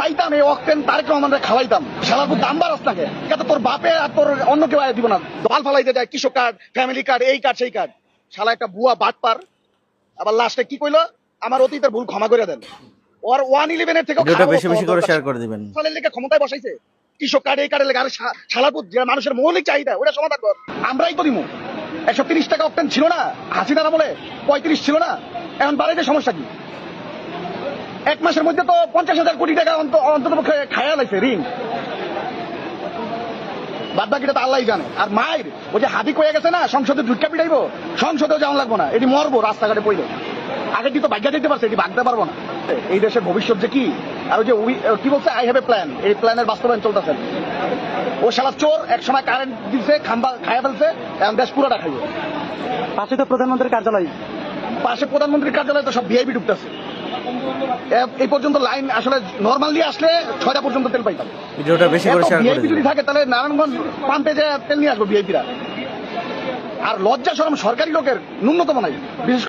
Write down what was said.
পাইতাম এই অক্টেন তারেক রহমানরে খাওয়াইতাম। শালার খুব দাম বাড়াস নাকি? এটা তোর বাপে আর তোর অন্য কেউ আয় দিব না। দল ফালাইতে যায় কৃষক কার্ড, ফ্যামিলি কার্ড, এই কার্ড সেই কার্ড। শালা একটা বুয়া বাটপার। আবার লাস্টে কি কইলো? আমার অতীতের ভুল ক্ষমা করে দেন। ওর 111 এর থেকে ভিডিওটা বেশি বেশি করে শেয়ার করে দিবেন। ফলের লেগে ক্ষমতায় বসাইছে। কৃষক কার্ড, এই কার্ডের লেগে আরে শালাপুত যে মানুষের মৌলিক চাহিদা ওটা সমাধান কর। আমরাই তো দিমু। 130 টাকা অক্টেন ছিল না হাসিনা বলে, 35 ছিল না, এখন বাড়াইতে সমস্যা কি? এক মাসের মধ্যে তো 50,000 কোটি টাকা অন্তত পক্ষে খায়া লাইছে ঋণ। বাদ বাকিটা তো আল্লাহ জানে। আর মায়ের ওই যে হাতি কয়ে গেছে না সংসদে ঢুকা পিটাইবো, সংসদেও যাওয়া লাগবো না, এটি মরবো রাস্তাঘাটে পড়লে। আগে তো ভাগ্যা দিতে পারছে, এটি ভাগতে পারবো না। এই দেশের ভবিষ্যৎ যে কি, আর ওই যে কি বলছে আই হ্যাভ এ প্ল্যান, এই প্ল্যানের বাস্তবায়ন চলতেছে। ও শালা চোর, এক সময় কারেন্ট দিচ্ছে, খাম্বা খাইয়া ফেলছে, এখন দেশ পুরোটা খাইবে। পাশে তো প্রধানমন্ত্রীর কার্যালয়, পাশে প্রধানমন্ত্রীর কার্যালয়ে তো সব ভিআইপি ঢুকতেছে। এই পর্যন্ত লাইন আসলে নর্মালি আসলে 6টা পর্যন্ত তেল পাইতাম। ভিডিওটা বেশি করে শেয়ার করে ভিআইপি যদি দিবেন। থাকে তাহলে নারায়ণগঞ্জ পাম্পে যে তেল নিয়ে আসবো ভিআইপিরা। আর লজ্জা শরম সরকারি লোকের ন্যূনতম নাই, বিশেষ